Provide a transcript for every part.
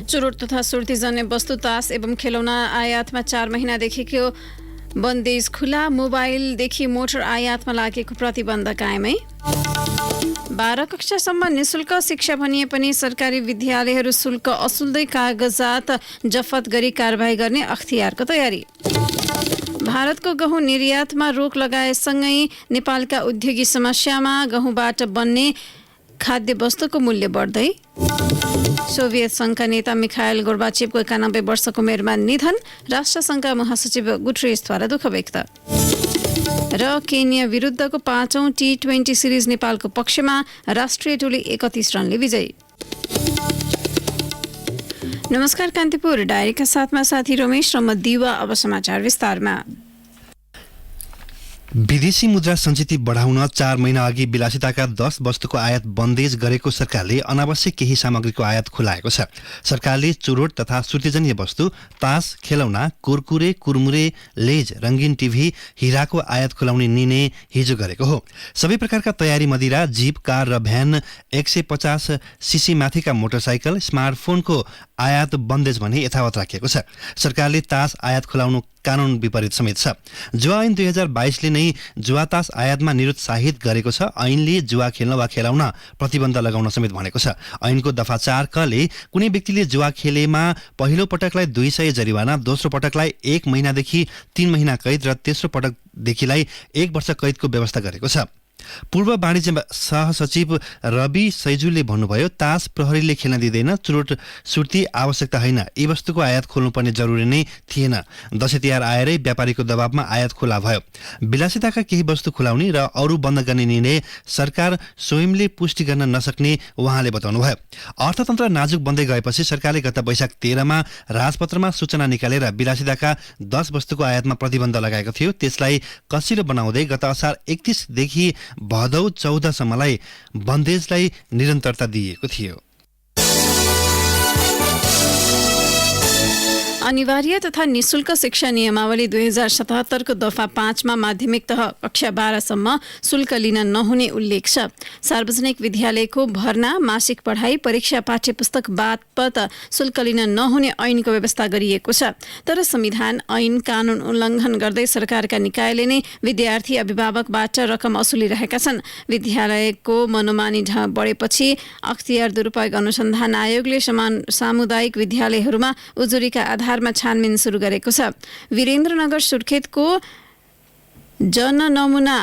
चुरोट तथा सुर्तीजन्य वस्तु तास एवं खेलौना आयातमा 4 महिनादेखिको बन्देज खुला। मोबाइलदेखि मोटर आयातमा लागेको प्रतिबन्ध कायमै। 12 कक्षासम्म निशुल्क शिक्षा भनिए पनि सरकारी विद्यालयहरू शुल्क असुल्दै कागजात जफत गरी कारबाही गर्ने अख्तियारको तयारी। भारतको गहुँ निर्यातमा रोक लगाएसँगै नेपालका उद्योगी समस्यामा गहुँबाट बन्ने खाद्य वस्तुको मूल्य बढ्दै। सोभियत संघका नेता मिखाइल गोर्बाचेभको 91 वर्षको उमेरमा निधन। राष्ट्रसङ्घका महासचिव गुटरेसद्वारा दुःख व्यक्त। र केन्या विरुद्धको 5औं T20 सिरिज नेपालको पक्षमा। राष्ट्रिय टोली 31 रनले विजयी। नमस्कार, कान्तिपुर डायरीका साथमा साथी रमेश र म दिवा। अब समाचार विस्तारमा। विदेशी मुद्रा सञ्चित बढाउन 4 महिना अघि विलासिताका 10 वस्तुको आयात बन्देज गरेको सरकारले अनावश्यक केही सामग्रीको आयात खुलाएको छ। सरकारले चुरोट तथा सुर्तीजन्य वस्तु, तास, खेलौना, कुरकुरे, कुरमुरे, लेज, रङ्गीन टिभी, हिराको आयात खुलाउने निर्णय हिजो गरेको हो। सबै प्रकारका तयारी मदिरा, जीप, कार र भ्यान, 150 सीसी माथिका मोटरसाइकल, स्मार्टफोनको आयात बन्देज भने यथावत राखिएको छ। सरकारले तास आयात खुलाउनु कानून विपरीत समेत छ। जुवा ऐन 2022ले नै जुवातास आयातमा निरुत्साहित गरेको छ। ऐनले जुवा खेल्न वा खेलाउन प्रतिबन्ध लगाउन समेत भनेको छ। ऐनको दफा 4 कले कुनै व्यक्तिले जुवा खेलेमा पहिलो पटकलाई 200 जरिवाना, दोस्रो पटकलाई 1 महिनादेखि 3 महिना कैद र तेस्रो पटकदेखिलाई 1 वर्ष कैदको व्यवस्था गरेको छ। पूर्व वाणिज्य सहसचिव रवि सैजुलले भन्नुभयो, तास प्रहरीले खेल्न दिँदैन, चुरोट सुर्ती आवश्यकता होइन, यी वस्तुको आयात खोल्नुपर्ने जरुरी नै थिएन। दशैं तिहार आएरै व्यापारीको दबावमा आयात खुला भयो। विलासिताका केही वस्तु खुलाउने र अरू बन्द गर्ने निर्णय सरकार स्वयंले पुष्टि गर्न नसक्ने उहाँले बताउनुभयो। अर्थतन्त्र नाजुक बन्दै गएपछि सरकारले गत वैशाख 13 मा राजपत्रमा सूचना निकालेर विलासिताका 10 वस्तुको आयातमा प्रतिबन्ध लगाएको थियो। त्यसलाई कसिलो बनाउँदै गत असार 31 देखि भदौ 14 सम्मलाई बन्देजलाई निरन्तरता दिएको थियो। अनिवार्य तथा निशुल्क शिक्षा नियमावली 2077 को दफा 5 मा माध्यमिक तह कक्षा 12 सम्म शुल्क लिन नहुने उल्लेख छ। सार्वजनिक विद्यालयको भर्ना, मासिक पढाइ, परीक्षा, पाठ्यपुस्तक बापत शुल्क लिन नहुने ऐनको व्यवस्था गरिएको छ। तर संविधान, ऐन, कानून उल्लङ्घन गर्दै सरकारका निकायले नै विद्यार्थी अभिभावकबाट रकम असुलिरहेका छन्। विद्यालयको मनोमानी बढेपछि अख्तियार दुरुपयोग अनुसन्धान आयोगले सामुदायिक विद्यालयहरूमा उजुरीका आधारमा छानबिन सुरु गरेको छ। वीरेन्द्रनगर सुर्खेतको जननमुना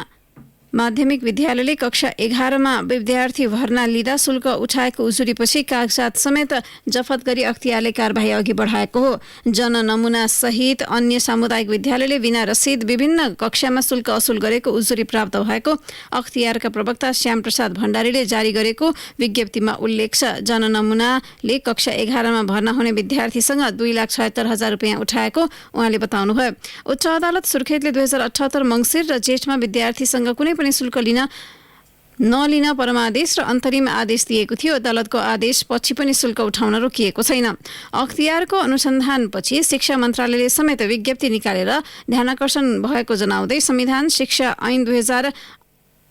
माध्यमिक विद्यालयले कक्षा 11 मा विद्यार्थी भर्ना लिँदा शुल्क उठाएको उजुरीपछि कागजात समेत जफत गरी अख्तियारले कारबाही अघि बढाएको हो। जननमुना सहित अन्य सामुदायिक विद्यालयले बिना रसिद विभिन्न कक्षामा शुल्क असुल गरेको उजुरी प्राप्त भएको अख्तियारका प्रवक्ता श्याम प्रसाद भण्डारीले जारी गरेको विज्ञप्तिमा उल्लेख छ। जननमुनाले कक्षा 11 मा भर्ना हुने विद्यार्थीसँग 2,76,000 रुपियाँ उठाएको उहाँले बताउनुभयो। उच्च अदालत सुर्खेतले 2078 मङ्सिर र जेठमा विद्यार्थीसँग कुनै शुल्क नलिन परमादेश र अन्तरिम आदेश दिएको थियो। अदालतको आदेश पछि पनि शुल्क उठाउन रोकिएको छैन। अख्तियारको अनुसन्धानपछि शिक्षा मन्त्रालयले समेत विज्ञप्ति निकालेर ध्यानाकर्षण भएको जनाउँदै संविधान, शिक्षा ऐन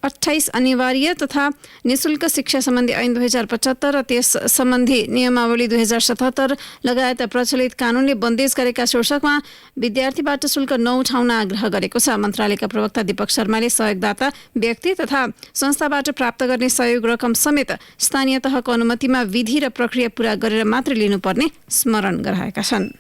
2028 अनिवार्य तथा निशुल्क शिक्षा सम्बन्धी ऐन 2075 र त्यस सम्बन्धी नियमावली 2077 लगायत प्रचलित कानूनले बन्देज गरेका शीर्षकमा विद्यार्थीबाट शुल्क नउठाउन आग्रह गरेको छ। मन्त्रालयका प्रवक्ता दीपक शर्माले सहयोगदाता व्यक्ति तथा संस्थाबाट प्राप्त गर्ने सहयोग रकम समेत स्थानीय तहको अनुमतिमा विधि र प्रक्रिया पूरा गरेर मात्र लिनुपर्ने स्मरण गराएका छन्।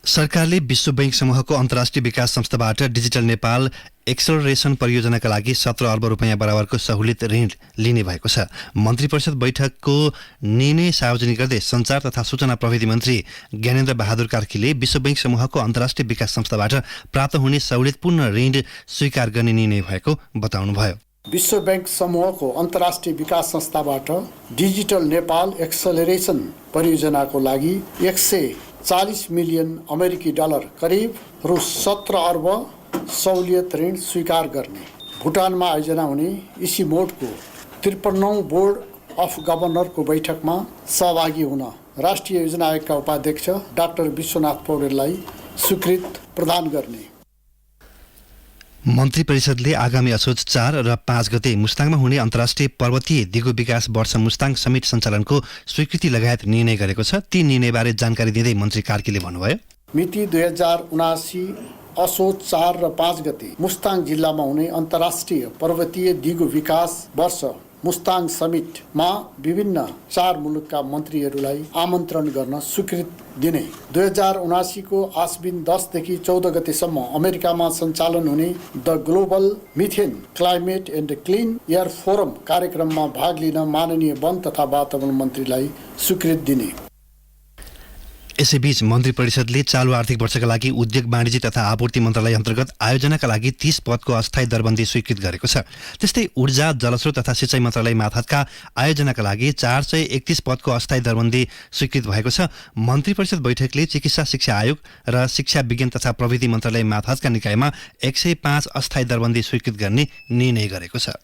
सरकारले विश्व बैंक समूहको अन्तर्राष्ट्रिय विकास संस्थाबाट डिजिटल नेपाल एक्सलरेसन परियोजनाका लागि 17 अर्ब रुपियाँ बराबरको सहुलियत ऋण लिने भएको छ। मन्त्री परिषद बैठकको निर्णय सार्वजनिक गर्दै सञ्चार तथा सूचना प्रविधि मन्त्री ज्ञानेन्द्र बहादुर कार्कीले विश्व बैंक समूहको अन्तर्राष्ट्रिय विकास संस्थाबाट प्राप्त हुने सहुलियतपूर्ण ऋण स्वीकार गर्ने निर्णय भएको बताउनुभयो। विश्व बैंक समूहको अन्तर्राष्ट्रिय विकास संस्थाबाट डिजिटल नेपाल एक्सलरेसन परियोजनाको लागि 140 मिलियन अमेरिकी डलर करिब रु 17 अर्ब सहुलियत ऋण स्वीकार गर्ने, भुटानमा आयोजना हुने इसी मोडको 53औं बोर्ड अफ गभर्नरको बैठकमा सहभागी हुन राष्ट्रिय योजना आयोगका उपाध्यक्ष डाक्टर विश्वनाथ पौडेललाई स्वीकृत प्रदान गर्ने। मन्त्री परिषदले आगामी असोज 4 र 5 गते मुस्ताङमा हुने अन्तर्राष्ट्रिय पर्वतीय दिगो विकास वर्ष मुस्ताङ समिट सञ्चालनको स्वीकृति लगायत निर्णय गरेको छ। ती निर्णयबारे जानकारी दिँदै मन्त्री कार्कीले भन्नुभयो, मिति 2079 असोज 4 र 5 गते मुस्ताङ जिल्लामा हुने अन्तर्राष्ट्रिय पर्वतीय दिगो विकास वर्ष मुस्ताङ समिटमा विभिन्न 4 मुलुकका मन्त्रीहरूलाई आमन्त्रण गर्न स्वीकृति दिने, 2079 को आश्विन 10 देखि 14 गतेसम्म अमेरिकामा सञ्चालन हुने the global methane climate and clean air forum कार्यक्रममा भाग लिन माननीय वन तथा वातावरण मन्त्रीलाई स्वीकृति दिने। यसैबीच मन्त्री परिषदले चालु आर्थिक वर्षका लागि उद्योग वाणिज्य तथा आपूर्ति मन्त्रालय अन्तर्गत आयोजनाका लागि 30 पदको अस्थायी दरबन्दी स्वीकृत गरेको छ। त्यस्तै ऊर्जा, जलस्रोत तथा सिँचाइ मन्त्रालय मार्फतका आयोजनाका लागि 431 पदको अस्थायी दरबन्दी स्वीकृत भएको छ। मन्त्री परिषद बैठकले चिकित्सा शिक्षा आयोग र शिक्षा विज्ञान तथा प्रविधि मन्त्रालय मार्फतका निकायमा 105 अस्थायी दरबन्दी स्वीकृत गर्ने निर्णय गरेको छ।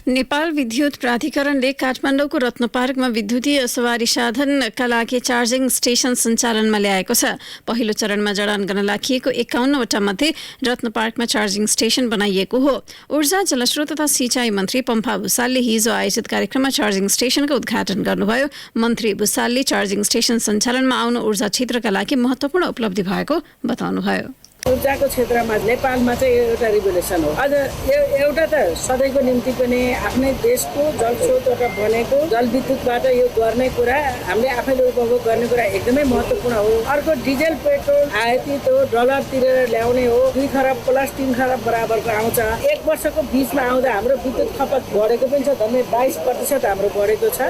नेपाल विद्युत प्राधिकरणले काठमाडौँको रत्न पार्कमा विद्युतीय सवारी साधनका लागि चार्जिङ स्टेशन सञ्चालनमा ल्याएको छ। पहिलो चरणमा जडान गर्न लागिएको 51वटा मध्ये रत्न पार्कमा चार्जिङ स्टेशन बनाइएको हो। ऊर्जा, जलस्रोत तथा सिँचाइ मन्त्री पम्फा भुसालले हिजो आयोजित कार्यक्रममा चार्जिङ स्टेशनको उद्घाटन गर्नुभयो। मन्त्री भुसालले चार्जिङ स्टेशन सञ्चालनमा आउनु ऊर्जा क्षेत्रका लागि महत्त्वपूर्ण उपलब्धि भएको बताउनुभयो। ऊर्जाको क्षेत्रमा नेपालमा चाहिँ एउटा रिभोल्युसन हो। अझ एउटा त सधैँको निम्ति पनि आफ्नै देशको जलस्रोतबाट बनेको जलविद्युतबाट यो गर्ने कुरा हामीले आफैले उपभोग गर्ने कुरा एकदमै महत्त्वपूर्ण हो। अर्को डिजेल पेट्रोल आयातित हो, डलर तिरेर ल्याउने हो, 2 खरब प्लस 3 खरब बराबरको आउँछ। 1 वर्षको बिचमा आउँदा हाम्रो विद्युत खपत बढेको पनि छ, झन्डै 22% हाम्रो बढेको छ।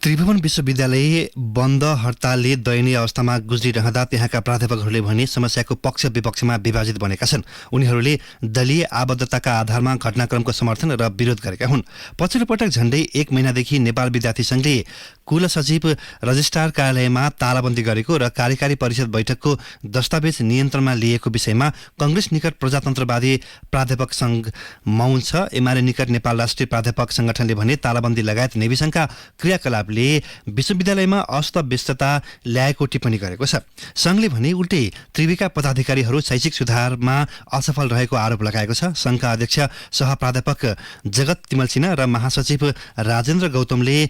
त्रिभुवन विश्वविद्यालय बन्द हडतालले दयनीय अवस्थामा गुज्रिरहँदा त्यहाँका प्राध्यापकहरूले भने समस्याको पक्ष विपक्षमा विभाजित बनेका छन्। उनीहरूले दलीय आबद्धताका आधारमा घटनाक्रमको समर्थन र विरोध गरेका हुन्। पछिल्लो पटक झण्डै 1 महिनादेखि नेपाल विद्यार्थी संघले कुल सचिव रजिस्ट्रार कार्यालयमा तालाबन्दी गरेको र कार्यकारी परिषद बैठकको दस्तावेज नियन्त्रणमा लिएको विषयमा कंग्रेस निकट प्रजातन्त्रवादी प्राध्यापक संघ मौन छ। एमाले निकट नेपाल राष्ट्रिय प्राध्यापक संगठनले भने तालाबन्दी लगायत नेविसंघका क्रियाकलाप विश्वविद्यालयमा अस्तव्यस्तता ल्याएको टिप्पणी गरेको छ। संघले भने उल्टै त्रिविका पदाधिकारीहरू शैक्षिक सुधारमा असफल रहेको आरोप लगाएको छ। संघका अध्यक्ष सहप्राध्यापक जगत तिमल सिन्हा र महासचिव राजेन्द्र गौतमले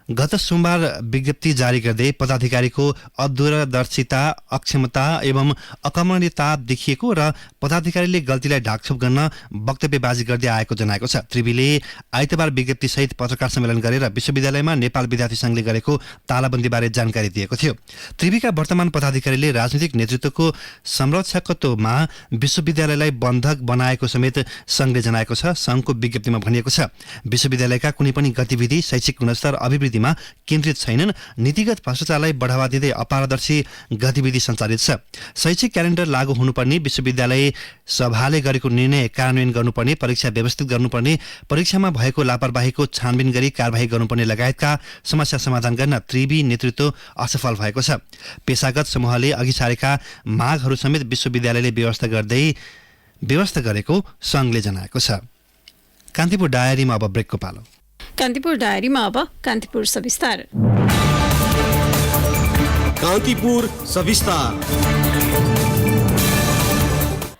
गत सोमबार विज्ञप्ति जारी गर्दै पदाधिकारीको अदूरदर्शिता, अक्षमता एवं अकमनीयता देखिएको र पदाधिकारीले गल्तीलाई ढाकछोप गर्न वक्तव्यबाजी गर्दै आएको जनाएको छ। त्रिवीले आइतबार विज्ञप्तिसहित पत्रकार सम्मेलन गरेर विश्वविद्यालयमा नेपाल विद्यार्थी संघले गरेको तालाबन्दीबारे जानकारी दिएको थियो। त्रिवीका वर्तमान पदाधिकारीले राजनीतिक नेतृत्वको संरक्षकत्वमा विश्वविद्यालयलाई बन्धक बनाएको समेत संघले जनाएको छ। संघको विज्ञप्तिमा भनिएको छ, विश्वविद्यालयका कुनै पनि गतिविधि शैक्षिक गुणस्तर अभिवृद्धि केन्द्रित छैनन्। नीतिगत भ्रष्टाचारलाई बढ़ावा दिँदै अपारदर्शी गतिविधि सञ्चालित छ। शैक्षिक क्यालेण्डर लागू हुनुपर्ने, विश्वविद्यालय सभाले गरेको निर्णय कार्यान्वयन गर्नुपर्ने, परीक्षा व्यवस्थित गर्नुपर्ने, परीक्षामा भएको लापरवाहीको छानबिन गरी कारबाही गर्नुपर्ने लगायतका समस्या समाधान गर्न त्रिवी नेतृत्व असफल भएको छ। पेशागत समूहले अघि सारेका मागहरू समेत विश्वविद्यालयले व्यवस्था गरेको संघले जनाएको छ। कान्तिपुर डायरीमा अब ब्रेकको पालो। कान्तिपुर डायरीमा अब कान्तिपुर सविस्तार। कान्तिपुर सविस्तार।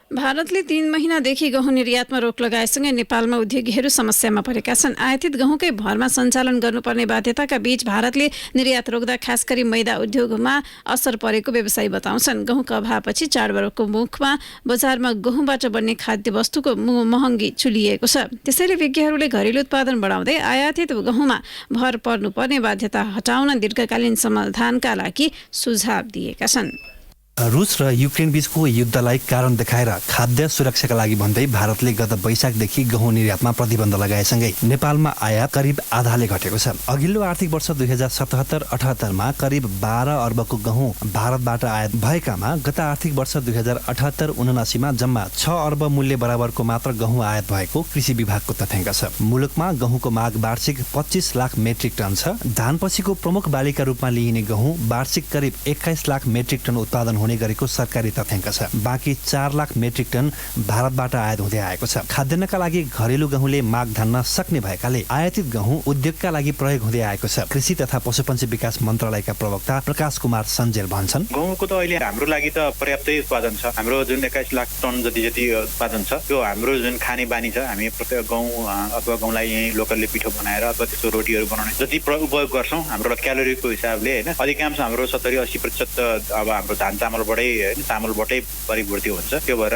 भारतले 3 महिनादेखि गहुँ निर्यातमा रोक लगाएसँगै नेपालमा उद्योगीहरू समस्यामा परेका छन्। आयातित गहुँकै भरमा सञ्चालन गर्नुपर्ने बाध्यताका बीच भारतले निर्यात रोक्दा खास गरी मैदा उद्योगमा असर परेको व्यवसायी बताउँछन्। गहुँका अभावपछि चाडबाडको मुखमा बजारमा गहुँबाट बन्ने खाद्य वस्तुको महँगी चुलिएको छ। त्यसैले विज्ञहरूले घरेलु उत्पादन बढाउँदै आयातित गहुँमा भर पर्नुपर्ने बाध्यता हटाउन दीर्घकालीन समाधानका लागि सुझाव दिएका छन्। रुस र युक्रेन बीचको युद्धलाई कारण देखाएर खाद्य सुरक्षाका लागि भन्दै भारतले गत वैशाखदेखि गहुँ निर्यातमा प्रतिबन्ध लगाएसँगै नेपालमा आयात करिब आधाले घटेको छ। अघिल्लो आर्थिक वर्ष 2077-78 मा करिब 12 अर्बको गहुँ भारतबाट आयात भएकामा गत आर्थिक वर्ष 2078-79 मा जम्मा 6 अर्ब मूल्य बराबरको मात्र गहुँ आयात भएको कृषि विभागको तथ्याङ्क छ। मुलुकमा गहुँको माग वार्षिक 25 लाख मेट्रिक टन छ। धानपछिको प्रमुख बालीका रूपमा लिइने गहुँ वार्षिक करिब 21 लाख मेट्रिक टन उत्पादन हुने गरेको सरकारी तथ्याङ्क छ। बाँकी 4 लाख मेट्रिक टन भारतबाट आयात हुँदै आएको छ। खाद्यान्नका लागि घरेलु गहुँले माग धान्न सक्ने भएकाले आयातित गहुँ उद्योगका लागि प्रयोग हुँदै आएको छ। कृषि तथा पशुपन्छी विकास मन्त्रालयका प्रवक्ता प्रकाश कुमार सञ्जेल भन्छन्, गहुँको त अहिले हाम्रो लागि त पर्याप्तै उत्पादन छ। हाम्रो जुन 21 लाख टन जति उत्पादन छ त्यो हाम्रो जुन खाने बानी छ, हामी प्रत्येक गहुँ अथवा गहुँलाई यहीँ लोकलले पिठो बनाएर अथवा त्यसको रोटीहरू बनाउने जति उपयोग गर्छौँ हाम्रो क्यालोरीको हिसाबले होइन, अधिकांश हाम्रो 70-80% अब हाम्रो धान चामलबाटै होइन चामलबाटै परिपूर्ति हुन्छ। त्यो भएर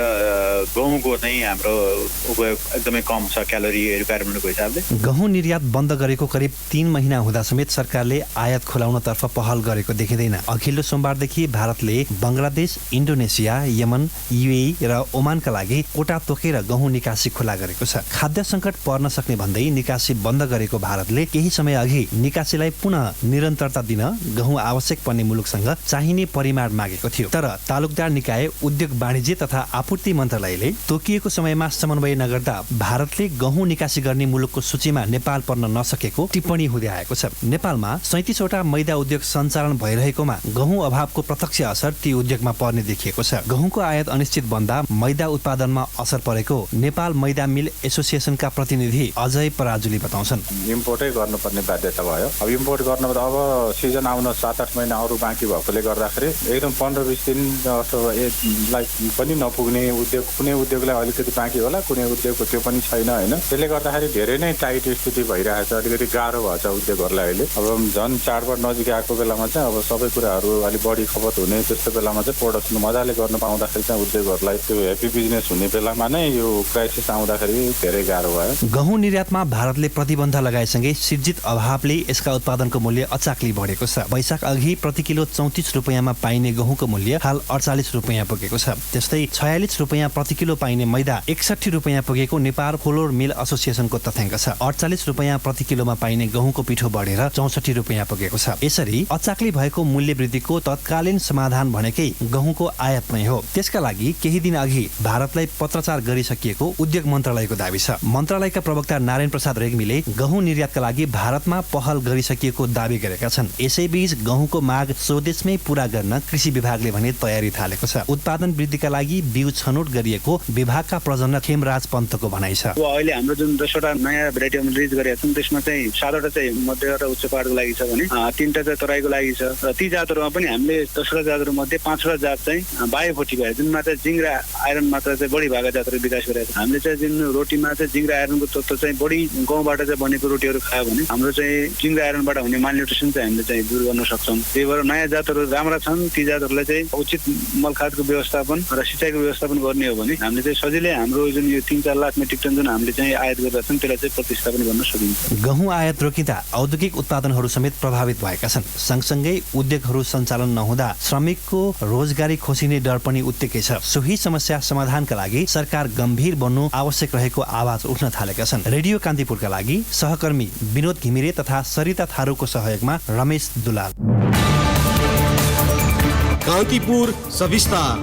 गहुँको चाहिँ हाम्रो उपयोग एकदमै कम छ क्यालोरी रिक्वायरमेन्टको हिसाबले। गहुँ निर्यात बन्द गरेको करिब 3 महिना हुँदा समेत सरकारले आयात खुलाउनतर्फ पहल गरेको देखिँदैन। अघिल्लो सोमबारदेखि भारतले बङ्गलादेश, इन्डोनेसिया, यमन, युएई र ओमानका लागि कोटा तोकेर गहुँ निकासी खुला गरेको छ। खाद्य सङ्कट पर्न सक्ने भन्दै निकासी बन्द गरेको भारतले केही समय अघि निकासीलाई पुनः निरन्तरता दिन गहुँ आवश्यक पर्ने मुलुकसँग चाहिने परिमाण मागेको थियो। तर तालुकदार निकाय, उद्योग वाणिज्य तथा आपूर्ति मन्त्रालयले तोकिएको समयमा समन्वय नगर्दा भारतले गहुँ निकासी गर्ने मुलुकको सूचीमा नेपाल पर्न नसकेको टिप्पणी हुँदै आएको छ। नेपालमा 37 वटा मैदा उद्योग सञ्चालन भइरहेकोमा गहुँ अभावको प्रत्यक्ष असर ती उद्योगमा पर्ने देखिएको छ। गहुँको आयात अनिश्चित बन्दा मैदा उत्पादनमा असर परेको नेपाल मैदा मिल एसोसिएसनका प्रतिनिधि अजय पराजुली बताउँछन्। इम्पोर्टै गर्नुपर्ने बाध्यता भयो। अब इम्पोर्ट गर्न अब सिजन आउन 7-8 महिना अरू बाँकी भएकोले गर्दाखेरि एकदम 15-20 दिन अथवा पनि नपुग्ने उद्योग, कुनै उद्योगलाई अलिकति बाँकी होला, कुनै उद्योगको त्यो पनि छैन होइन। त्यसले गर्दाखेरि धेरै नै टाइट स्थिति भइरहेको छ। अलिकति गाह्रो भएको छ उद्योगहरूलाई अहिले। अब झन् चाडबाड नजिक आएको बेलामा चाहिँ अब सबै कुराहरू अलिक बढी खपत हुने त्यस्तो बेलामा चाहिँ प्रोडक्सन मजाले गर्न पाउँदाखेरि चाहिँ उद्योगहरूलाई त्यो हेभी बिजनेस हुने बेलामा नै यो क्राइसिस आउँदाखेरि धेरै गाह्रो भयो। गहुँ निर्यातमा भारतले प्रतिबन्ध लगाएसँगै सिर्जित अभावले यसका उत्पादनको मूल्य अचाक्ली बढेको छ। वैशाख अघि प्रति किलो 34 रुपियाँमा पाइने गहुँको मूल्य हाल 48 रुपियाँ पुगेको छ। त्यस्तै 46 रुपियाँ प्रति किलो पाइने मैदा 61 रुपियाँ पुगेको नेपाल फ्लोर मिल एसोसिएसनको तथ्याङ्क छ। 48 रुपियाँ प्रति किलोमा पाइने गहुँको पिठो बढेर 64 रुपियाँ पुगेको छ। यसरी अचाक्ली भएको मूल्य वृद्धिको तत्कालीन समाधान भनेकै गहुँको आयात नै हो। त्यसका लागि केही दिन अघि भारतलाई पत्रचार गरिसकिएको उद्योग मन्त्रालयको दाबी छ। मन्त्रालयका प्रवक्ता नारायण प्रसाद रेग्मीले गहुँ निर्यातका लागि भारतमा पहल गरिसकिएको दाबी गरेका छन्। यसैबीच गहुँको माग स्वदेशमै पूरा गर्न कृषि विभागले भने तयारी थालेको छ। उत्पादन वृद्धिका लागि बिउ छनौट गरिएको विभागका प्रबन्धक खेमराज पन्तको भनाइ छ। अहिले हाम्रो जुन 10वटा नयाँ भेराइटी रिलिज गरेका छौँ त्यसमा चाहिँ 7वटा चाहिँ मध्य र उच्च पाहाडको लागि छ भने 3टा चाहिँ तराईको लागि छ र ती जातहरूमा पनि हामीले 10वटा जातहरू मध्ये 5वटा जात चाहिँ बायोफोर्टी भयो, जुनमा चाहिँ जिङ्क र आइरन मात्रा चाहिँ बढी भएको जातहरू विकास गरेका छौँ। हामीले चाहिँ जुन रोटीमा चाहिँ जिङ्क र आइरनको तत्त्व चाहिँ बढी गहुँबाट चाहिँ बनेको रोटीहरू खायो भने हाम्रो चाहिँ जिङ्क र आइरनबाट हुने मालन्युट्रिसन चाहिँ हामीले चाहिँ दूर गर्न सक्छौँ। त्यही भएर नयाँ जातहरू राम्रा छन्, ती जातहरूलाई चाहिँ उचित मलखादको व्यवस्थापन र सिँचाइको व्यवस्थापन गर्ने हो भने हामीले चाहिँ सजिलै हाम्रो जुन यो 3-4 लाख मेट्रिक टन जुन हामीले चाहिँ आयात गरेका छौँ त्यसलाई चाहिँ प्रतिस्थापन गर्न सकिन्छ। गहुँ आयात रोकिँदा औद्योगिक उत्पादनहरू समेत प्रभावित भएका छन्। सँगसँगै उद्योगहरू सञ्चालन नहुँदा श्रमिकको रोजगारी खोसिने डर पनि उत्तिकै छ। सोही समस्या समाधानका लागि सरकार गम्भीर बन्नु आवश्यक रहेको आवाज उठ्न थालेका छन्। रेडियो कान्तिपुरका लागि सहकर्मी विनोद घिमिरे तथा सरिता थारूको सहयोगमा रमेश दुलाल। कान्तिपुर सविस्तार।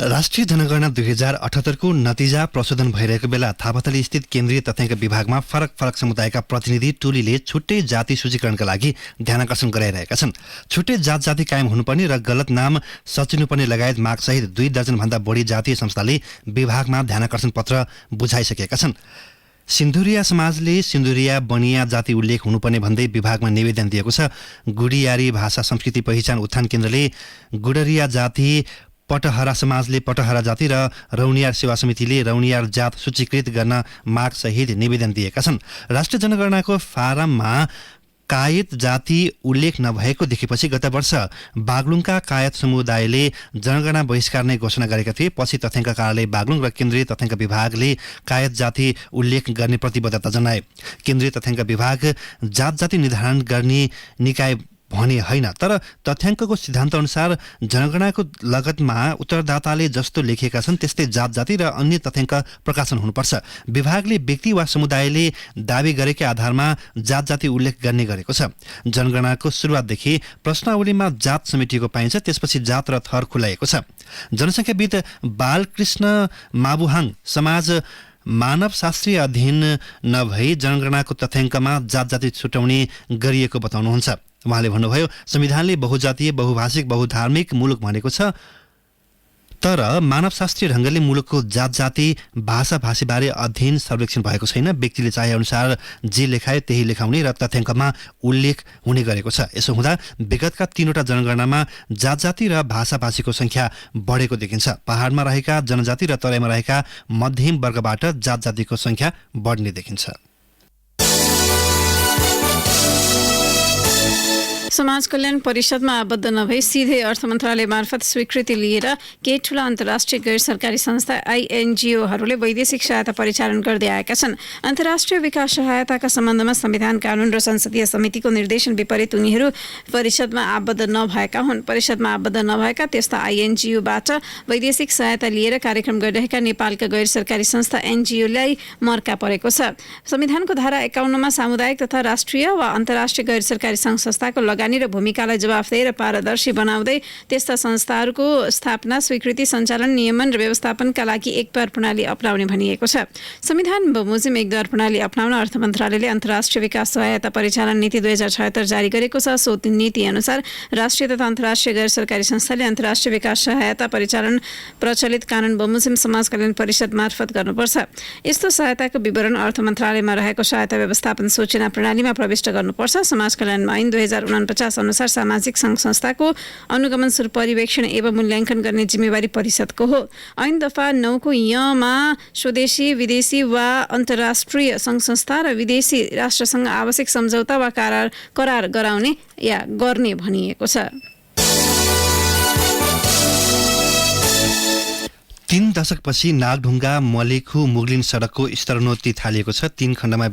राष्ट्रिय जनगणना 2078 को नतिजा प्रशोधन भइरहेको बेला थापाथली स्थित केन्द्रीय तथ्याङ्क विभागमा फरक फरक समुदायका प्रतिनिधि टोलीले छुट्टै जाति सूचीकरणका लागि ध्यानाकर्षण गराइरहेका छन्। छुट्टै जात जाति कायम हुनुपर्ने र गलत नाम सचिनुपर्ने लगायत मागसहित 2 दर्जनभन्दा बढी जातीय संस्थाले विभागमा ध्यानाकर्षण पत्र बुझाइसकेका छन्। सिन्धुरिया समाजले सिन्धुरिया बनिया जाति उल्लेख हुनुपर्ने भन्दै विभागमा निवेदन दिएको छ। गुडियारी भाषा संस्कृति पहिचान उत्थान केन्द्रले गुडरिया जाति, पटहरा समाजले पटहरा जाति र रौनियार सेवा समितिले रौनियार जात सूचीकृत गर्न माग सहित निवेदन दिएका छन्। राष्ट्रिय जनगणनाको फारममा कायत जाति उल्लेख नभएको देखेपछि गत वर्ष बागलुङका कायत समुदायले जनगणना बहिष्कार घोषणा गरेका थिए। पछि तथ्याङ्क कार्यालय बागलुङ र केन्द्रीय तथ्याङ्क विभागले कायत जाति उल्लेख गर्ने प्रतिबद्धता जनाए। केन्द्रीय तथ्याङ्क विभाग जात जाति निर्धारण गर्ने निकाय भने होइन, तर तथ्याङ्कको सिद्धान्त अनुसार जनगणनाको लगतमा उत्तरदाताले जस्तो लेखेका छन् त्यस्तै जात जाति र अन्य तथ्याङ्क प्रकाशन हुनुपर्छ। विभागले व्यक्ति वा समुदायले दावी गरेकै आधारमा जात जाति उल्लेख गर्ने गरेको छ। जनगणनाको सुरुवातदेखि प्रश्नावलीमा जात समेटिएको पाइन्छ, त्यसपछि जात र थर खुलाइएको छ। जनसङ्ख्याविद बालकृष्ण माबुहाङ समाज मानवशास्त्रीय अध्ययन नभई जनगणनाको तथ्याङ्कमा जात-जाति छुट्याउने गरिएको बताउनुहुन्छ। उहाँले भन्नुभयो, संविधानले बहुजातीय, बहुभाषिक, बहुधार्मिक मुलुक भनेको छ, तर मानवशास्त्रीय ढङ्गले मुलुकको जात-जाति, भाषा-भाषीबारे अध्ययन सर्वेक्षण भएको छैन। व्यक्तिले चाहे अनुसार जे लेखायो त्यही लेखाउने र तथ्याङ्कमा उल्लेख हुने गरेको छ। यसो हुँदा विगतका 3वटा जनगणनामा जात-जाति र भाषा-भाषीको संख्या बढेको देखिन्छ। पहाडमा रहेका जनजाति र तराईमा रहेका मध्यम वर्गबाट जात-जातिको संख्या बढ्ने देखिन्छ। समाज कल्याण परिषदमा आबद्ध नभई सीधै अर्थ मन्त्रालय मार्फत स्वीकृति लिएर केही ठूला अन्तर्राष्ट्रिय गैर सरकारी संस्था INGOहरूले वैदेशिक सहायता परिचालन गर्दै आएका छन्। अन्तर्राष्ट्रिय विकास सहायताका सम्बन्धमा संविधान, कानून र संसदीय समितिको निर्देशन विपरीत उनीहरू परिषदमा आबद्ध नभएका हुन्। परिषदमा आबद्ध नभएका त्यस्ता INGOबाट वैदेशिक सहायता लिएर कार्यक्रम गरिरहेका नेपालका गैर सरकारी संस्था NGOलाई मर्का परेको छ। संविधानको धारा 51मा सामुदायिक तथा राष्ट्रिय वा अन्तर्राष्ट्रिय गैर सरकारी सङ्घ संस्थाको लगानी र भूमिकालाई जवाफदेही र पारदर्शी बनाउँदै त्यस्ता संस्थाहरूको स्थापना, स्वीकृति, सञ्चालन, नियमन र व्यवस्थापनका लागि एकद्वार प्रणाली अपनाउने भनिएको छ। संविधान बमोजिम एकद्वार प्रणाली अपनाउन अर्थ मन्त्रालयले अन्तर्राष्ट्रिय विकास सहायता परिचालन नीति 2076 जारी गरेको छ। सो नीति अनुसार राष्ट्रिय तथा अन्तर्राष्ट्रिय गैर सरकारी संस्थाले अन्तर्राष्ट्रिय विकास सहायता परिचालन प्रचलित कानून बमोजिम समाज कल्याण परिषद मार्फत गर्नुपर्छ। यस्तो सहायताको विवरण अर्थ मन्त्रालयमा रहेको सहायता व्यवस्थापन सूचना प्रणालीमा प्रविष्ट गर्नुपर्छ। समाज कल्याण ऐन 2049 अनुसार सामाजिक सङ्घ संस्थाको अनुगमन, पर्यवेक्षण एवं मूल्याङ्कन गर्ने जिम्मेवारी परिषदको हो। ऐन दफा 9 को य-मा स्वदेशी, विदेशी वा अन्तर्राष्ट्रिय सङ्घ संस्था र विदेशी राष्ट्रसँग आवश्यक सम्झौता वा करार गराउने या गर्ने भनिएको छ। 3 दशकपछि नागढुङ्गा मलेखु मुगलिन सडकको स्तरोन्नति थालिएको छ। 3 खण्डमा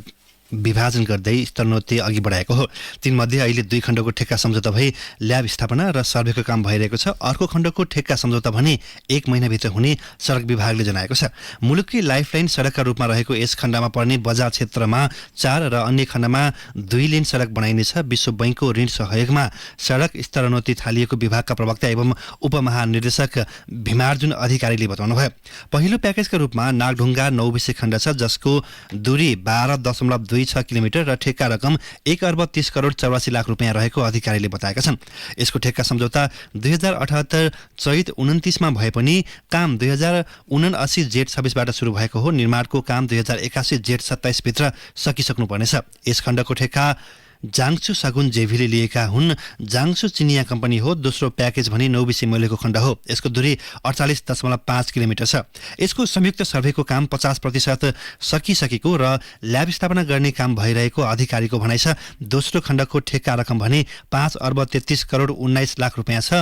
विभाजन गर्दै स्तरोन्नति अघि बढाएको हो। तीमध्ये अहिले 2 खण्डको ठेक्का सम्झौता भई ल्याब स्थापना र सर्वेको काम भइरहेको छ। अर्को खण्डको ठेक्का सम्झौता भने 1 महिनाभित्र हुने सडक विभागले जनाएको छ। मुलुककै लाइफलाइन सडकका रूपमा रहेको यस खण्डमा पर्ने बजार क्षेत्रमा 4 र अन्य खण्डमा 2 लेन सडक बनाइनेछ। विश्व बैंकको ऋण सहयोगमा सडक स्तरोन्नति थालिएको विभागका प्रवक्ता एवं उपमहानिर्देशक भीमार्जुन अधिकारीले बताउनुभयो। पहिलो प्याकेजका रूपमा नागढुङ्गा 9 विषय खण्ड छ, जसको दूरी 12.26 किलोमिटर र ठेक्का रकम 1 अर्ब 30 करोड 84 लाख रुपियाँ रहेको अधिकारीले बताएका छन्। यसको ठेक्का सम्झौता 2078 चैत 29 मा भए पनि काम 2079 जेठ 26 बाट सुरु भएको हो। निर्माणको काम 2081 जेठ 27 भित्र सकिसक्नुपर्नेछ। यस खण्डको ठेक्का जाङसु सगुन जेभीले लिएका हुन्। जाङसु चिनिया कम्पनी हो। दोस्रो प्याकेज भने 9 विषय मूल्यको खण्ड हो। यसको दूरी 48.5 किलोमिटर छ। यसको संयुक्त सर्वेको काम 50% सकिसकेको र ल्याब स्थापना गर्ने काम भइरहेको अधिकारीको भनाइ छ। दोस्रो खण्डको ठेक्का रकम भने 5 अर्ब 33 करोड 19 लाख रुपियाँ छ।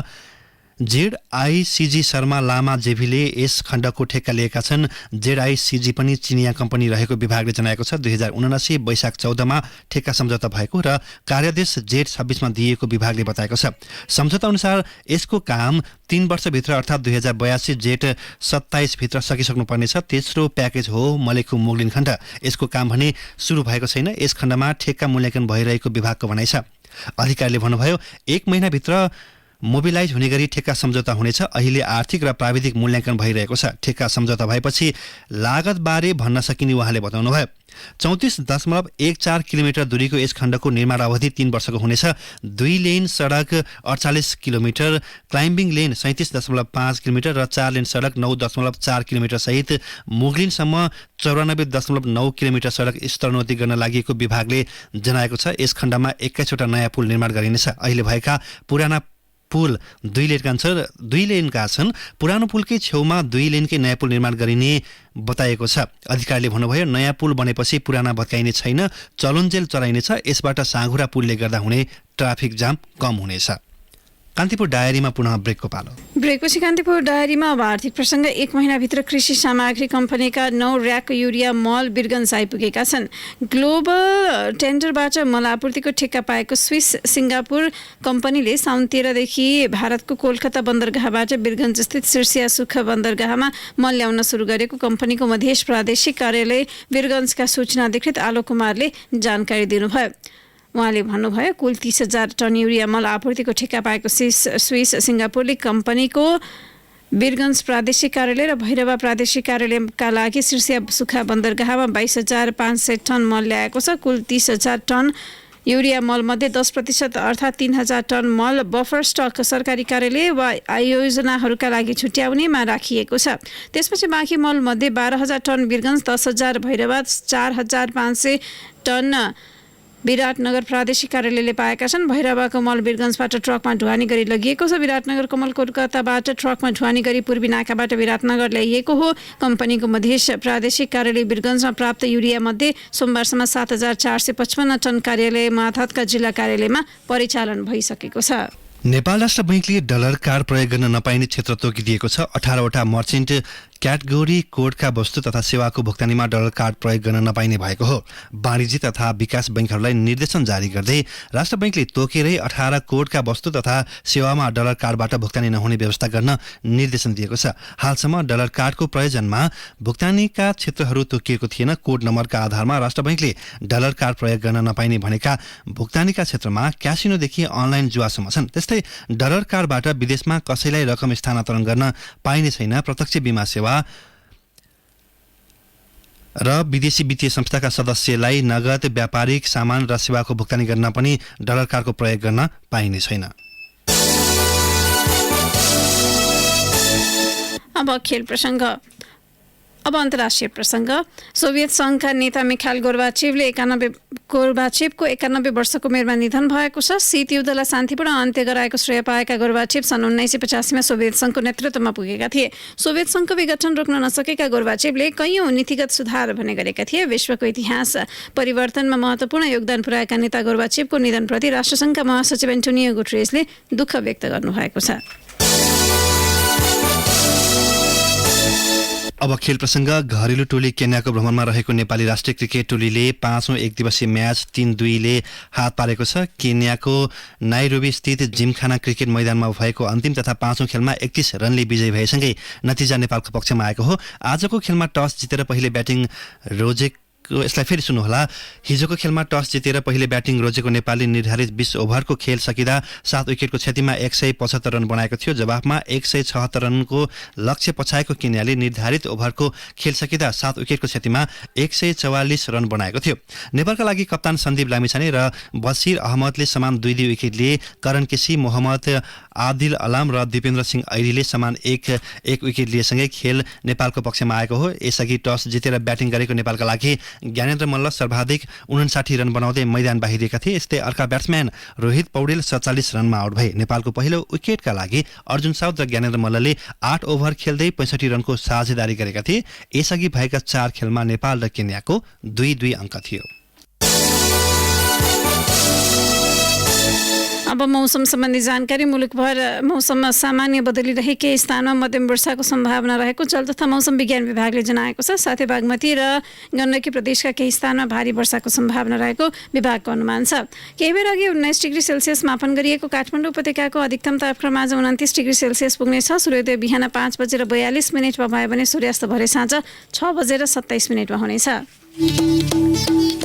ZICG शर्मा लामा जेभीले यस खण्डको ठेक्का लिएका छन्। ZICG पनि चिनिया कम्पनी रहेको विभागले जनाएको छ। 2079 वैशाख 14 मा ठेक्का सम्झौता भएको र कार्यादेश जेठ 26 मा दिएको विभागले बताएको छ। सम्झौता अनुसार यसको काम 3 वर्षभित्र अर्थात् 2082 जेठ 27 भित्र सकिसक्नुपर्नेछ। तेस्रो प्याकेज हो मलेखु मुगलिन खण्ड। यसको काम भने सुरु भएको छैन। यस खण्डमा ठेक्का मूल्याङ्कन भइरहेको विभागको भनाइ छ। अधिकारीले भन्नुभयो, 1 महिनाभित्र मोबिलाइज हुने गरी ठेक्का सम्झौता हुनेछ। अहिले आर्थिक र प्राविधिक मूल्याङ्कन भइरहेको छ। ठेक्का सम्झौता भएपछि लागतबारे भन्न सकिने उहाँले बताउनुभयो। 34.14 किलोमिटर दूरीको यस खण्डको निर्माण अवधि 3 वर्षको हुनेछ। 2 लेन सडक 48 किलोमिटर, क्लाइम्बिङ लेन 37.5 किलोमिटर र 4 लेन सडक 9.4 किलोमिटर सहित मुगलिनसम्म 94.9 किलोमिटर सडक स्तरोन्नति गर्न लागि विभागले जनाएको छ। यस खण्डमा 21 वटा नयाँ पुल निर्माण गरिनेछ। अहिले भएका पुराना पुल 2 लेनका छन्। पुरानो पुलकै छेउमा 2 लेनकै नयाँ पुल निर्माण गरिने बताएको छ। अधिकारीले भन्नुभयो, नयाँ पुल बनेपछि पुराना भत्काइने छैन, चलुन्जेल चलाइनेछ। यसबाट साँघुरा पुलले गर्दा हुने ट्राफिक जाम कम हुनेछ। कान्तिपुर डायरीमा पुनः ब्रेकको पालो। ब्रेकपछि कान्तिपुर डायरीमा अब आर्थिक प्रसङ्ग। 1 महिनाभित्र कृषि सामग्री कम्पनीका 9 र्याक युरिया मल वीरगञ्ज आइपुगेका छन्। ग्लोबल टेन्डरबाट मल आपूर्तिको ठेक्का पाएको स्विस सिङ्गापुर कम्पनीले साउन 13 देखि भारतको कोलकाता बन्दरगाहबाट वीरगञ्ज स्थित सिर्सिया सुख बन्दरगाहमा मल ल्याउन सुरु गरेको कम्पनीको मध्य प्रादेशिक कार्यालय वीरगञ्जका सूचना अधिकृत आलोक कुमारले जानकारी दिनुभयो। उहाँले भन्नुभयो, कुल 30,000 टन युरिया मल आपूर्तिको ठेक्का पाएको स्विस सिङ्गापुरले कम्पनीको वीरगञ्ज प्रादेशिक कार्यालय र भैरवा प्रादेशिक कार्यालयका लागि शीर्षिया सुखा बन्दरगाहमा 22,500 टन मल ल्याएको छ। कुल 30,000 टन युरिया मलमध्ये 10% अर्थात् 3,000 टन मल बफर स्टक सरकारी कार्यालय वा योजनाहरूका लागि छुट्याउनेमा राखिएको छ। त्यसपछि बाँकी मलमध्ये 12,000 टन वीरगञ्ज, 10,000 भैरवा, 4,500 टन विराटनगर प्रादेशिक कार्यालयले पाएका छन्। भैरवाको मल वीरगञ्जबाट ट्रकमा ढुवानी गरी लगिएको छ। विराटनगरको मल कोलकाताबाट ट्रकमा ढुवानी गरी पूर्वी नाकाबाट विराटनगर ल्याइएको हो। कम्पनीको मधेस प्रादेशिक कार्यालय वीरगञ्जमा प्राप्त युरियामध्ये सोमबारसम्म 7,455 टन कार्यालय माथातका जिल्ला कार्यालयमा परिचालन भइसकेको छ। नेपाल राष्ट्र बैंकले डलर कार्ड प्रयोग गर्न नपाइने क्षेत्र तोकिदिएको छ। 18वटा मर्चेन्ट क्याटेगोरी कोडका वस्तु तथा सेवाको भुक्तानीमा डलर कार्ड प्रयोग गर्न नपाइने भएको हो। वाणिज्य तथा विकास बैंकहरूलाई निर्देशन जारी गर्दै राष्ट्र बैंकले तोकेरै 18 कोडका वस्तु तथा सेवामा डलर कार्डबाट भुक्तानी नहुने व्यवस्था गर्न निर्देशन दिएको छ। हालसम्म डलर कार्डको प्रयोजनमा भुक्तानीका क्षेत्रहरू तोकिएको थिएन। कोड नम्बरका आधारमा राष्ट्र बैंकले डलर कार्ड प्रयोग गर्न नपाइने भनेका भुक्तानीका क्षेत्रमा क्यासिनोदेखि अनलाइन जुवासम्म छन्। त्यस्तै डलर कार्डबाट विदेशमा कसैलाई रकम स्थानान्तरण गर्न पाइने छैन। प्रत्यक्ष बीमा सेवा र विदेशी वित्तीय संस्थाका सदस्यलाई नगद व्यापारिक सामान र सेवाको भुक्तानी गर्न पनि डलर कार्डको प्रयोग गर्न पाइने छैन। अब खेल प्रसङ्ग। अब अन्तर्राष्ट्रिय प्रसङ्ग। सोभियत सङ्घका नेता मिखाइल गोर्बाचेभको 91 वर्षको उमेरमा निधन भएको छ। शीत युद्धलाई शान्तिपूर्ण अन्त्य गराएको श्रेय पाएका गोर्बाचेभ सन् 1985मा सोभियत सङ्घको नेतृत्वमा पुगेका थिए। सोभियत सङ्घको विघटन रोक्न नसकेका गोर्बाचेभले कैयौँ नीतिगत सुधार भने गरेका थिए। विश्वको इतिहास परिवर्तनमा महत्त्वपूर्ण योगदान पुर्याएका नेता गोर्बाचेभको निधनप्रति राष्ट्रसङ्घका महासचिव एन्टोनियो गुटेरेसले दुःख व्यक्त गर्नुभएको छ। अब खेल प्रसङ्ग। घरेलु टोली केन्याको भ्रमणमा रहेको नेपाली राष्ट्रिय क्रिकेट टोलीले 5औं एकदिवसीय म्याच 3-2ले हात पारेको छ। केन्याको नाइरोबी स्थित जिमखाना क्रिकेट मैदानमा भएको अन्तिम तथा 5औं खेलमा 31 रनले विजयी भएसँगै नतिजा नेपालको पक्षमा आएको हो। आजको खेलमा टस जितेर पहिले ब्याटिङ यसलाई फेरि सुन्नुहोला। हिजोको खेलमा टस जितेर पहिले ब्याटिङ रोजेको नेपालले निर्धारित 20 ओभरको खेल सकिँदा 7 विकेटको क्षतिमा 175 रन बनाएको थियो। जवाफमा 176 रनको लक्ष्य पछाएको केन्याले निर्धारित ओभरको खेल सकिँदा 7 विकेटको क्षतिमा 144 रन बनाएको थियो। नेपालका लागि कप्तान सन्दीप लामिछाने र बसिर अहमदले समान 2-2 विकेट लिए। करण केसी, मोहम्मद आदिल अलाम र दिपेन्द्र सिंह ऐरीले समान 1-1 विकेट लिएसँगै खेल नेपालको पक्षमा आएको हो। यसअघि टस जितेर ब्याटिङ गरेको नेपालका लागि ज्ञानेन्द्र मल्ल सर्वाधिक 59 रन बनाउँदै मैदान बाहिरिएका थिए। यस्तै अर्का ब्याट्सम्यान रोहित पौडेल 47 रनमा आउट भए। नेपालको पहिलो विकेटका लागि अर्जुन साउद र ज्ञानेन्द्र मल्लले 8 ओभर खेल्दै 65 रनको साझेदारी गरेका थिए। यसअघि भएका 4 खेलमा नेपाल र केन्याको 2-2 अङ्क थियो। अब मौसम सम्बन्धी जानकारी। मुलुकभर मौसममा सामान्य बदलिरहे केही स्थानमा मध्यम वर्षाको सम्भावना रहेको जल तथा मौसम विज्ञान विभागले जनाएको छ। साथै बागमती र गण्डकी प्रदेशका केही स्थानमा भारी वर्षाको सम्भावना रहेको विभागको अनुमान छ। केही बेर अघि 19 डिग्री सेल्सियस मापन गरिएको काठमाडौँ उपत्यकाको अधिकतम तापक्रम आज 29 डिग्री सेल्सियस पुग्नेछ। सूर्योदय बिहान 5:42 भयो भने सूर्यास्त भरे साँझ 6:27 हुनेछ।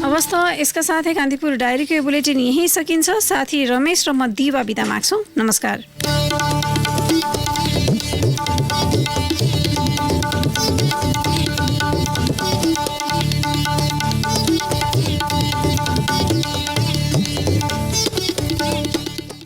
अवस्था यसका साथै कान्तिपुर डायरीको यो बुलेटिन यही सकिन्छ। साथी रमेश र म दिवा बिदा माग्छौँ। नमस्कार।